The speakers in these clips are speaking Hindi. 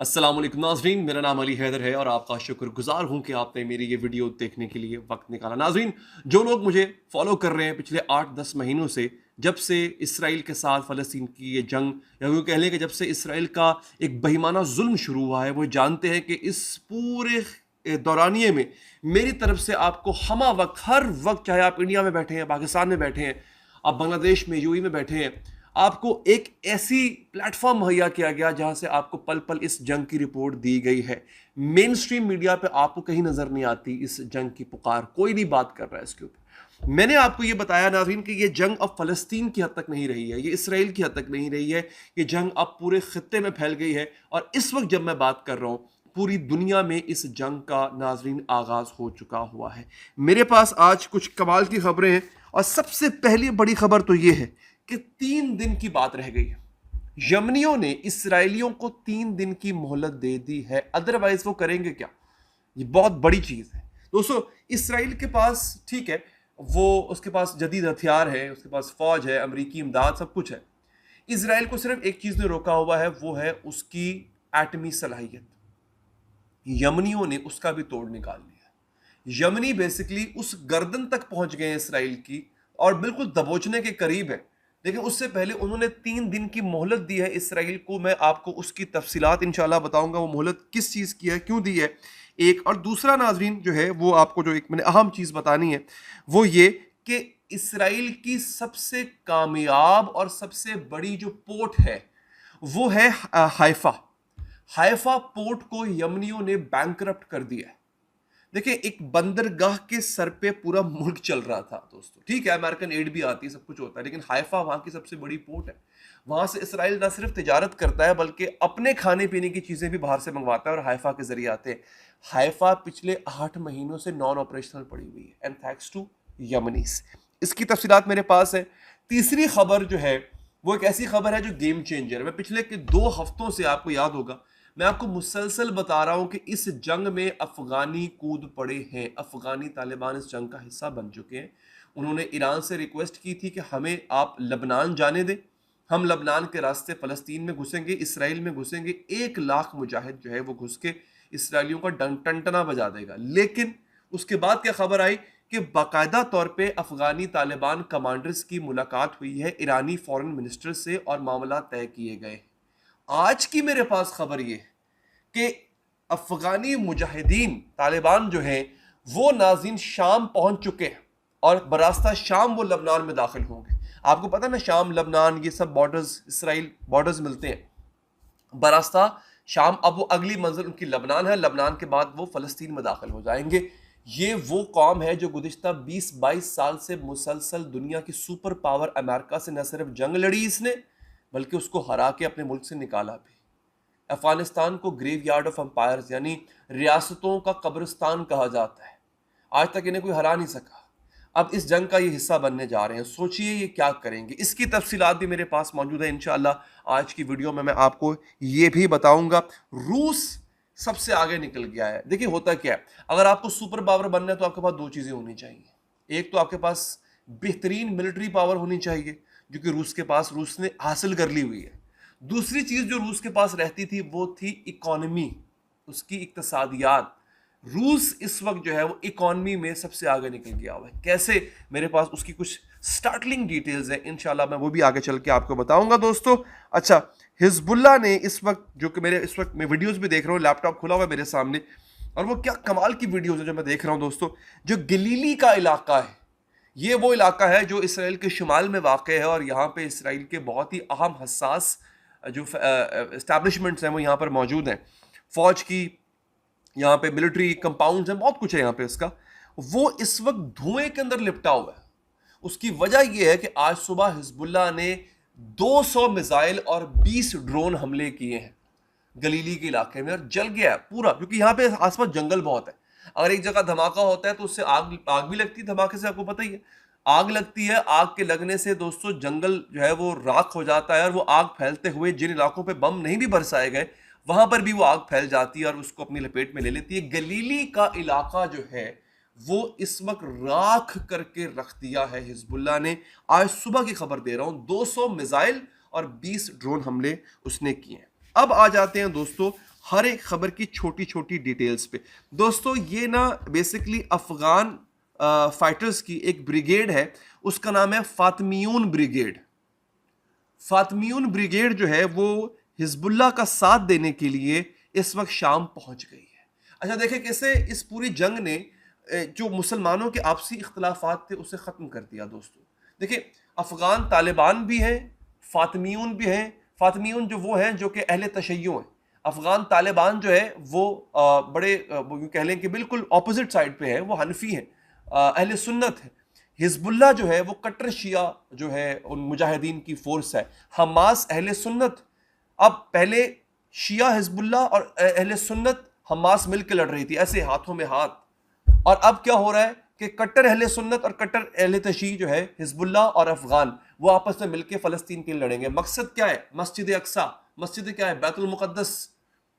अस्सलाम वालेकुम नाज़रीन, मेरा नाम अली हैदर है और आपका शुक्रगुजार हूँ कि आपने मेरी ये वीडियो देखने के लिए वक्त निकाला। नाज़रीन, जो लोग मुझे फॉलो कर रहे हैं पिछले 8-10 महीनों से, जब से इसराइल के साथ फ़लस्तीन की ये जंग, या यूँ कह लें कि जब से इसराइल का एक बेईमाना जुल्म शुरू हुआ है, वो जानते हैं कि इस पूरे दौरानिए में मेरी तरफ से आपको हमा वक्त, हर वक्त, चाहे आप इंडिया में बैठे हैं, पाकिस्तान में बैठे हैं, आप बांग्लादेश में, यूएई में बैठे हैं, आपको एक ऐसी प्लेटफॉर्म मुहैया किया गया जहां से आपको पल पल इस जंग की रिपोर्ट दी गई है। मेन स्ट्रीम मीडिया पे आपको कहीं नजर नहीं आती इस जंग की पुकार, कोई नहीं बात कर रहा है इसके ऊपर। मैंने आपको ये बताया नाज़रीन कि ये जंग अब फ़लस्तीन की हद तक नहीं रही है, ये इसराइल की हद तक नहीं रही है, ये जंग अब पूरे खित्ते में फैल गई है। और इस वक्त जब मैं बात कर रहा हूँ, पूरी दुनिया में इस जंग का नाज़रीन आगाज हो चुका हुआ है। मेरे पास आज कुछ कमाल की खबरें हैं और सबसे पहली बड़ी खबर तो ये है कि 3 दिन की बात रह गई है। यमनियों ने इसराइलियों को 3 दिन की मोहलत दे दी है, अदरवाइज वो करेंगे क्या? ये बहुत बड़ी चीज है दोस्तों। इसराइल के पास, ठीक है, वो उसके पास जदीद हथियार है, उसके पास फौज है, अमेरिकी इमदाद, सब कुछ है। इसराइल को सिर्फ एक चीज ने रोका हुआ है, वो है उसकी एटमी सलाहियत। यमनियों ने उसका भी तोड़ निकाल लिया। यमनी बेसिकली उस गर्दन तक पहुंच गए हैं इसराइल की और बिल्कुल दबोचने के करीब है। लेकिन उससे पहले उन्होंने 3 दिन की मोहलत दी है इसराइल को। मैं आपको उसकी तफसीलात इंशाल्लाह बताऊंगा, वो मोहलत किस चीज़ की है, क्यों दी है, एक। और दूसरा नाजरीन जो है, वो आपको जो एक मैंने अहम चीज़ बतानी है वो ये कि इसराइल की सबसे कामयाब और सबसे बड़ी जो पोर्ट है वो है हाइफा। हाइफा पोर्ट को यमनियों ने बैंकरप्ट कर दिया है। देखिए, एक बंदरगाह के सर पे पूरा मुल्क चल रहा था दोस्तों। ठीक है, अमेरिकन एड भी आती है, सब कुछ होता है, लेकिन हाइफा वहां की सबसे बड़ी पोर्ट है। वहां से इसराइल ना सिर्फ तिजारत करता है बल्कि अपने खाने पीने की चीजें भी बाहर से मंगवाता है और हाइफा के जरिए आते हैं। हाइफा पिछले 8 महीनों से नॉन ऑपरेशनल पड़ी हुई है, एंड थैंक्स टू यमनीस। इसकी तफसीलात मेरे पास है। तीसरी खबर जो है वो एक ऐसी खबर है जो गेम चेंजर है। मैं पिछले के 2 हफ्तों से, आपको याद होगा, मैं आपको मुसलसल बता रहा हूं कि इस जंग में अफगानी कूद पड़े हैं। अफगानी तालिबान इस जंग का हिस्सा बन चुके हैं। उन्होंने ईरान से रिक्वेस्ट की थी कि हमें आप लबनान जाने दें, हम लबनान के रास्ते फ़लस्तीन में घुसेंगे, इसराइल में घुसेंगे। 1 लाख मुजाहिद जो है वो घुस के इसराइलियों का टंटना बजा देगा। लेकिन उसके बाद क्या खबर आई कि बाकायदा तौर पे अफगानी तालिबान कमांडर्स की मुलाकात हुई है ईरानी फॉरेन मिनिस्टर से और मामला तय किए गए। आज की मेरे पास खबर ये है कि अफगानी मुजाहिदीन तालिबान जो है वो नाज़रीन शाम पहुंच चुके हैं और बरास्ता शाम वो लबनान में दाखिल होंगे। आपको पता ना, शाम, लबनान, ये सब बॉर्डर्स, इसराइल बॉर्डर्स मिलते हैं। बरास्ता शाम, अब वो अगली मंजिल उनकी लबनान है। लबनान के बाद वो फ़लस्तीन में दाखिल हो जाएंगे। ये वो कौम है जो गुज़िश्ता 20-22 साल से मुसलसल दुनिया की सुपर पावर अमेरिका से न सिर्फ जंग लड़ी इसने, बल्कि उसको हरा के अपने मुल्क से निकाला भी। अफगानिस्तान को ग्रेवयार्ड ऑफ एम्पायर्स यानी रियासतों का कब्रिस्तान कहा जाता है। आज तक इन्हें कोई हरा नहीं सका। अब इस जंग का ये हिस्सा बनने जा रहे हैं। सोचिए ये क्या करेंगे। इसकी तफसीलात भी मेरे पास मौजूद है। इंशाअल्लाह आज की वीडियो में मैं आपको ये भी बताऊंगा। रूस सबसे आगे निकल गया है। देखिए, होता क्या है, अगर आपको सुपर पावर बनना है तो आपके पास 2 चीज़ें होनी चाहिए। एक तो आपके पास बेहतरीन मिलिट्री पावर होनी चाहिए, जो कि रूस ने हासिल कर ली हुई है। दूसरी चीज जो रूस के पास रहती थी वो थी इकोनॉमी, उसकी इक्तसादियात। रूस इस वक्त जो है वो इकोनॉमी में सबसे आगे निकल गया हुआ है। कैसे, मेरे पास उसकी कुछ स्टार्टलिंग डिटेल्स हैं, इंशाल्लाह मैं वो भी आगे चल के आपको बताऊंगा दोस्तों। अच्छा, हिजबुल्लाह ने इस वक्त, जो कि मेरे इस वक्त मैं वीडियोस भी देख रहा हूँ, लैपटॉप खुला हुआ है मेरे सामने, और वो क्या कमाल की वीडियोस है जो मैं देख रहा हूँ दोस्तों। जो गलीली का इलाका है, ये वो इलाका है जो इसराइल के शुमाल में वाक़ है और यहाँ पे इसराइल के बहुत ही अहम हसास जो इस्टेब्लिशमेंट्स हैं वो यहाँ पर मौजूद हैं। फौज की यहाँ पे मिलिट्री कंपाउंड्स हैं, बहुत कुछ है यहाँ पे इसका। वो इस वक्त धुएं के अंदर लिपटा हुआ है। उसकी वजह यह है कि आज सुबह हिजबुल्लाह ने 200 मिसाइल और 20 ड्रोन हमले किए हैं गलीली के इलाके में, और जल गया है पूरा, क्योंकि यहाँ पे आसपास जंगल बहुत है। अगर एक जगह धमाका होता है तो उससे आग आग भी लगती है। धमाके से आपको पता ही है, आग लगती है। आग के लगने से दोस्तों जंगल जो है वो राख हो जाता है, और वो आग फैलते हुए जिन इलाकों पे बम नहीं भी बरसाए गए वहां पर भी वो आग फैल जाती है और उसको अपनी लपेट में ले लेती है। गलीली का इलाका जो है वो इस वक्त राख करके रख दिया है हिजबुल्लाह ने। आज सुबह की खबर दे रहा हूं, 200 मिसाइल और 20 ड्रोन हमले उसने किए हैं। अब आ जाते हैं दोस्तों हर एक खबर की छोटी छोटी डिटेल्स पे। दोस्तों ये ना बेसिकली अफगान फाइटर्स की एक ब्रिगेड है, उसका नाम है फातमियून ब्रिगेड। फातमियून ब्रिगेड जो है वो हिजबुल्लाह का साथ देने के लिए इस वक्त शाम पहुंच गई है। अच्छा देखें कैसे इस पूरी जंग ने जो मुसलमानों के आपसी इख्तलाफात थे उसे ख़त्म कर दिया। दोस्तों देखिए, अफगान तालिबान भी हैं, फातमियून भी हैं। फातमियून जो वो हैं जो कि अहले तशय्युं हैं। अफगान तालिबान जो है वो वो यूं कह लें कि बिल्कुल ऑपोजिट साइड पे है, वो हनफी हैं, अहले सुन्नत है। हिजबुल्लाह जो है वो कट्टर शिया जो है उन मुजाहिदीन की फोर्स है। हमास अहले सुन्नत। अब पहले शिया हिजबुल्लाह और अहले सुन्नत हमास मिलकर लड़ रही थी, ऐसे हाथों में हाथ। और अब क्या हो रहा है कि कट्टर अहले सुन्नत और कट्टर अहले तशी जो है हिजबुल्लाह और अफगान, वो आपस में मिलकर फलस्तीन के लिए लड़ेंगे। मकसद क्या है? मस्जिद अक्सा। मस्जिद क्या है? बैतुल मुकद्दस।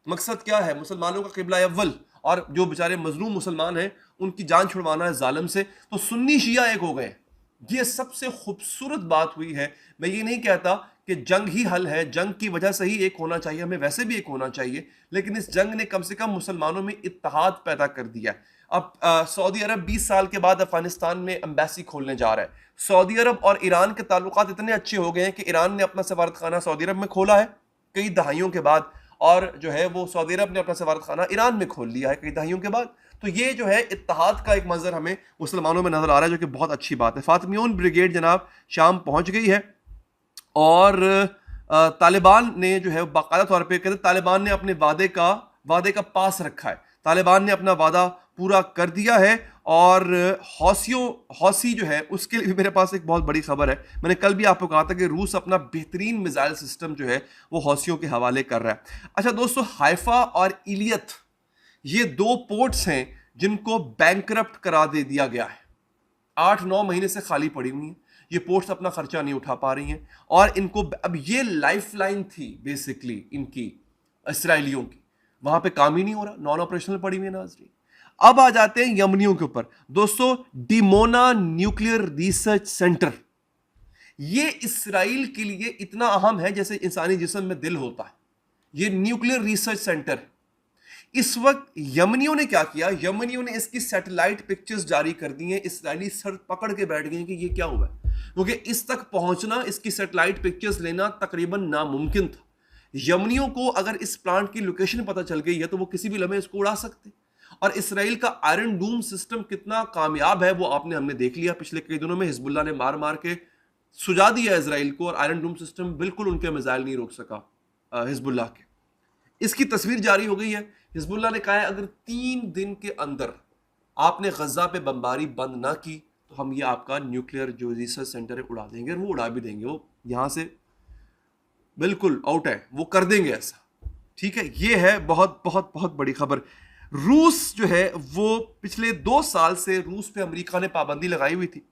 मकसद क्या है? मुसलमानों का किबला अव्वल, और जो बेचारे मजलूम मुसलमान हैं उनकी जान छुड़वाना है जालिम से। तो सुन्नी शिया एक हो गए। ये सबसे खूबसूरत बात हुई है। मैं ये नहीं कहता कि जंग ही हल है, जंग की वजह से ही एक होना चाहिए, हमें वैसे भी एक होना चाहिए, लेकिन इस जंग ने कम से कम मुसलमानों में इत्तेहाद पैदा कर दिया। अब सऊदी अरब 20 साल के बाद अफगानिस्तान में एम्बेसी खोलने जा रहा है। सऊदी अरब और ईरान के ताल्लुकात इतने अच्छे हो गए हैं कि ईरान ने अपना सफारत खाना सऊदी अरब में खोला है कई दहाइयों के बाद, और जो है वो सऊदी अरब ने अपना सफारत खाना ईरान में खोल लिया है कई दहाइयों के बाद। तो ये जो है इत्तेहाद का एक मंजर हमें मुसलमानों में नजर आ रहा है, जो कि बहुत अच्छी बात है। फातमियून ब्रिगेड जनाब शाम पहुंच गई है, और तालिबान ने जो है बाकायदा तौर पे कहते तालिबान ने अपने वादे का पास रखा है। तालिबान ने अपना वादा पूरा कर दिया है, और हौसी जो है उसके लिए भी मेरे पास एक बहुत बड़ी खबर है। मैंने कल भी आपको कहा था कि रूस अपना बेहतरीन मिसाइल सिस्टम जो है वो हौसियों के हवाले कर रहा है। अच्छा दोस्तों, हाइफा और इलियत ये 2 पोर्ट्स हैं जिनको बैंकरप्ट करा दे दिया गया है। 8-9 महीने से खाली पड़ी हुई हैं। ये पोर्ट्स अपना खर्चा नहीं उठा पा रही हैं, और इनको अब ये लाइफलाइन थी बेसिकली इनकी, इसराइलियों की, वहां पे काम ही नहीं हो रहा, नॉन ऑपरेशनल पड़ी हुई है नाज़रीन। अब आ जाते हैं यमनियों के ऊपर। दोस्तों डिमोना न्यूक्लियर रिसर्च सेंटर, ये इसराइल के लिए इतना अहम है जैसे इंसानी जिस्म में दिल होता है। ये न्यूक्लियर रिसर्च सेंटर इस वक्त यमनियों ने क्या किया, यमनियों ने इसकी सैटेलाइट पिक्चर्स जारी कर दी हैं। इसराइली सर पकड़ के बैठ गए हैं कि ये क्या हुआ है, क्योंकि इस तक पहुंचना, इसकी सैटेलाइट पिक्चर्स लेना तकरीबन नामुमकिन था। यमनियों को अगर इस प्लांट की लोकेशन पता चल गई है तो वो किसी भी लम्हे इसको उड़ा सकते। और इसराइल का आयरन डूम सिस्टम कितना कामयाब है वो हमने देख लिया पिछले कई दिनों में। हिजबुल्ला ने मार मार के सुझा दिया इसराइल को, और आयरन डूम सिस्टम बिल्कुल उनके मिसाइल नहीं रोक सका हिजबुल्ला के। इसकी तस्वीर जारी हो गई है। हिजबुल्ला ने कहा है अगर 3 दिन के अंदर आपने गजा पे बमबारी बंद ना की तो हम ये आपका न्यूक्लियर जो रिसर्च सेंटर है उड़ा देंगे, और वो उड़ा भी देंगे। वो यहां से बिल्कुल आउट है, वो कर देंगे ऐसा। ठीक है, ये है बहुत बहुत बहुत बड़ी खबर। रूस जो है वो पिछले 2 साल से रूस पे अमेरिका ने पाबंदी लगाई हुई थी,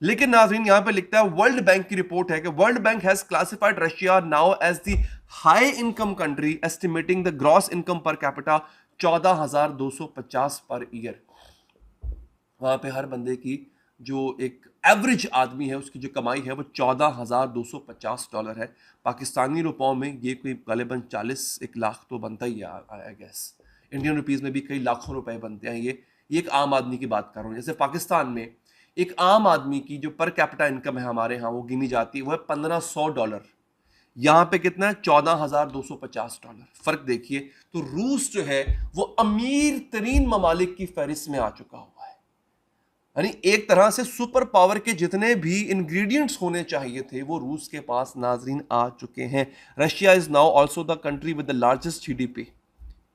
लेकिन नाज़रीन यहां पे लिखता है, वर्ल्ड बैंक की रिपोर्ट है कि World Bank has classified Russia now as the high income country, estimating the gross income per capita 14,250 per year. वहां पे हर बंदे की जो एक एवरेज आदमी है उसकी जो कमाई है वो $14,250 है। पाकिस्तानी रुपयों में ये कोई गालिबन 40-1 लाख तो बनता ही है आई गेस। इंडियन रुपीज़ में भी कई लाखों रुपए बनते हैं। ये एक आम आदमी की बात कर रहा हूँ। जैसे पाकिस्तान में एक आम आदमी की जो पर कैपिटा इनकम है हमारे यहाँ वो गिनी जाती है, वो है $1,500। यहाँ पे कितना है? $14,250। फर्क देखिए। तो रूस जो है वो अमीर तरीन ममालिक की फहरिस्त में आ चुका हुआ है। यानी एक तरह से सुपर पावर के जितने भी इंग्रेडिएंट्स होने चाहिए थे वो रूस के पास नाजरीन आ चुके हैं। Russia is now also the country with the largest GDP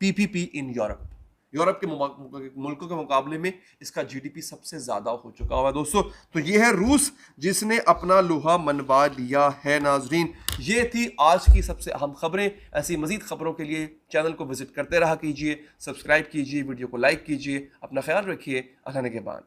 PPP in Europe. Europe के मुल्कों के मुकाबले में इसका जीडीपी सबसे ज्यादा हो चुका हुआ है दोस्तों। तो ये है रूस जिसने अपना लोहा मनवा लिया है नाजरीन। ये थी आज की सबसे अहम खबरें। ऐसी मजीद खबरों के लिए चैनल को विजिट करते रहा कीजिए, सब्सक्राइब कीजिए, वीडियो को लाइक कीजिए। अपना ख्याल रखिए। अल्लाह ने के बाद।